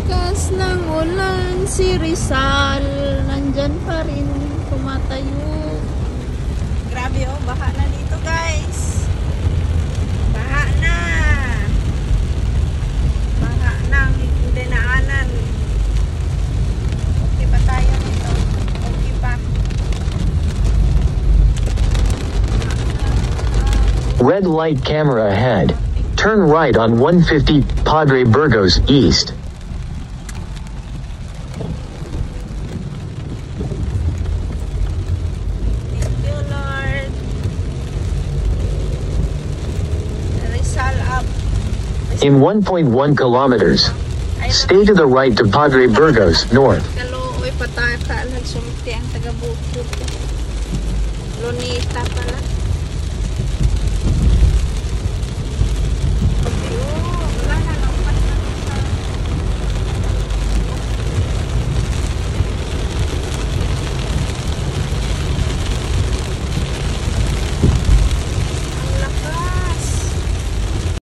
Lakas ng ulan, si Rizal nandyan pa rin, tumatayo. Grabe oh, baha na dito guys. Baha na. Baha ng dinaanan. Okay pa tayo nito? Okay pa. Red light camera ahead. Turn right on 150 Padre Burgos East. In 1.1 kilometers, stay to the right to Padre Burgos North. Kalooy pataka lang sumiti ang taga-Bukid. Lunita pala.